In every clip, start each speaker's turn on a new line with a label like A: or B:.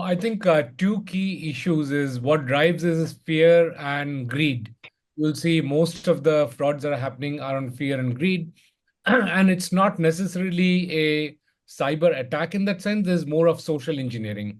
A: I think two key issues is what drives is fear and greed. You'll see most of the frauds that are happening are on fear and greed. And it's not necessarily a cyber attack in that sense, there's more of social engineering.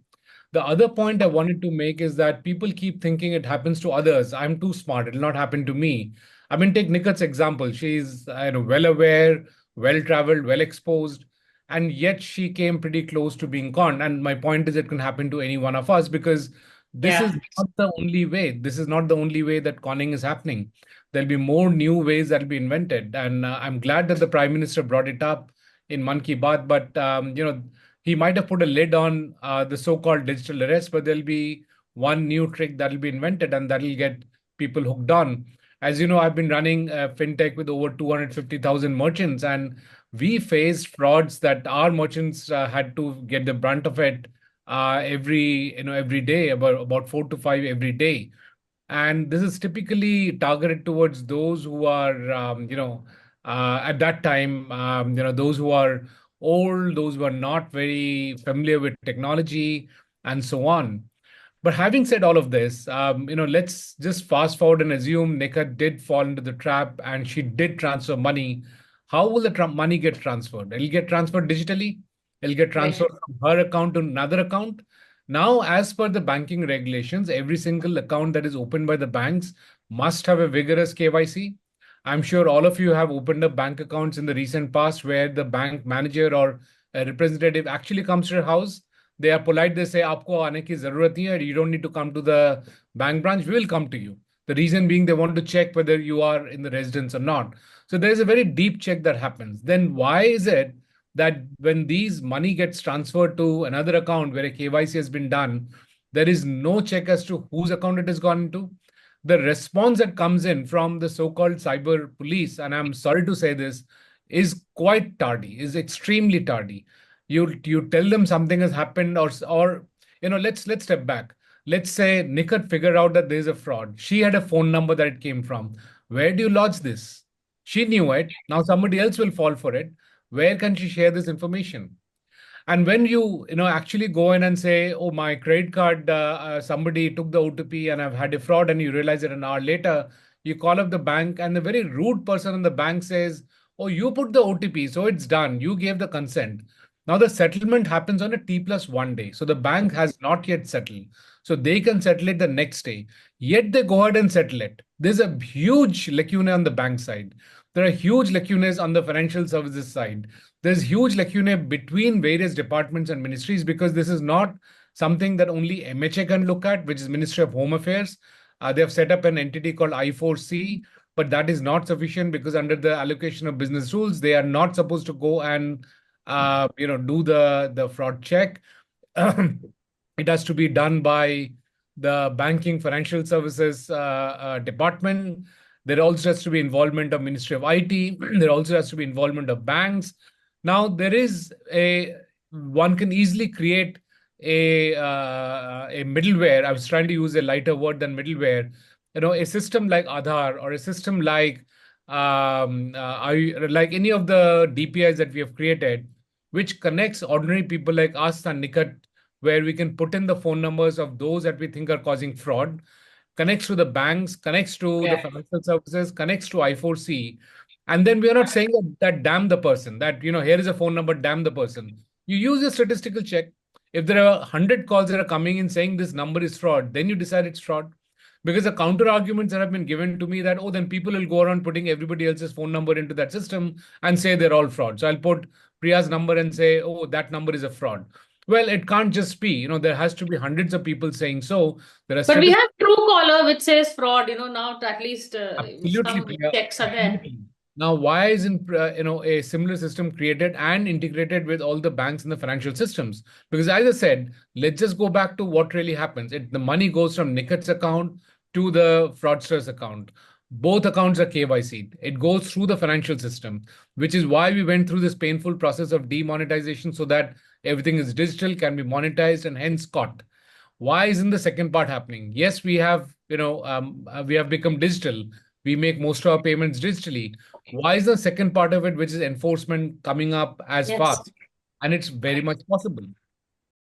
A: The other point I wanted to make is that people keep thinking it happens to others. I'm too smart, it'll not happen to me. I mean, take Nikat's example. She's well aware, well traveled, well exposed, and yet she came pretty close to being conned. And my point is, it can happen to any one of us because this is
B: Yeah.
A: not the only way. This is not the only way that conning is happening. There'll be more new ways that'll be invented, and I'm glad that the Prime Minister brought it up in Man Ki Baat. But he might have put a lid on the so-called digital arrest, but there'll be one new trick that'll be invented, and that'll get people hooked on. As you know, I've been running fintech with over 250,000 merchants, and we faced frauds that our merchants had to get the brunt of it every day, about 4 to 5 every day. And this is typically targeted towards those who are, at that time, those who are old, those who are not very familiar with technology, and so on. But having said all of this, let's just fast forward and assume Nika did fall into the trap and she did transfer money. How will the money get transferred? It'll get transferred digitally. It'll get transferred
B: Right.
A: from her account to another account. Now, as per the banking regulations, every single account that is opened by the banks must have a vigorous KYC. I'm sure all of you have opened up bank accounts in the recent past where the bank manager or a representative actually comes to your house. They are polite. They say, "Aapko aane ki zarurat nahi hai. You don't need to come to the bank branch. We will come to you." The reason being they want to check whether you are in the residence or not. So there is a very deep check that happens. Then why is it that when these money gets transferred to another account where a KYC has been done, there is no check as to whose account it has gone into? The response that comes in from the so-called cyber police, and I'm sorry to say this, is quite tardy, is extremely tardy. You tell them something has happened, or let's step back. Let's say Nikat figured out that there's a fraud. She had a phone number that it came from. Where do you lodge this? She knew it. Now somebody else will fall for it. Where can she share this information? And when you actually go in and say, "Oh, my credit card, somebody took the OTP and I've had a fraud," and you realize it an hour later, you call up the bank, and the very rude person in the bank says, "Oh, you put the OTP, so it's done. You gave the consent." Now the settlement happens on a T+1 day, so the bank has not yet settled, so they can settle it the next day. Yet they go ahead and settle it. There's a huge lacuna on the bank side. There are huge lacunas on the financial services side. There's huge lacunae between various departments and ministries because this is not something that only MHA can look at, which is Ministry of Home Affairs. They have set up an entity called I4C, but that is not sufficient because under the allocation of business rules, they are not supposed to go and do the fraud check. It has to be done by the banking financial services department. There also has to be involvement of Ministry of IT. There also has to be involvement of banks. Now there is a one can easily create a middleware. I was trying to use a lighter word than middleware. A system like Aadhaar or a system like any of the DPIs that we have created, which connects ordinary people like us and Nikat, where we can put in the phone numbers of those that we think are causing fraud, connects to the banks, connects to the
B: Yeah.
A: financial services, connects to I4C. And then we are not saying that damn the person, here is a phone number, damn the person. You use a statistical check. If there are 100 calls that are coming in saying this number is fraud, then you decide it's fraud. Because the counter arguments that have been given to me that, oh, then people will go around putting everybody else's phone number into that system and say they're all fraud. So I'll put Priya's number and say, oh, that number is a fraud. Well, it can't just be, there has to be hundreds of people saying so. There are
B: But we
A: statistics.
B: have Truecaller, which says fraud, now at least
A: Absolutely,
B: some
A: Priya.
B: checks are there.
A: Absolutely. Now, why isn't a similar system created and integrated with all the banks and the financial systems? Because as I said, let's just go back to what really happens. The money goes from Nikat's account to the fraudster's account. Both accounts are KYC'd. It goes through the financial system, which is why we went through this painful process of demonetization so that everything is digital, can be monetized, and hence caught. Why isn't the second part happening? Yes, we have become digital. We make most of our payments digitally. Why is the second part of it, which is enforcement, coming up as
B: Yes.
A: fast? And it's very much possible.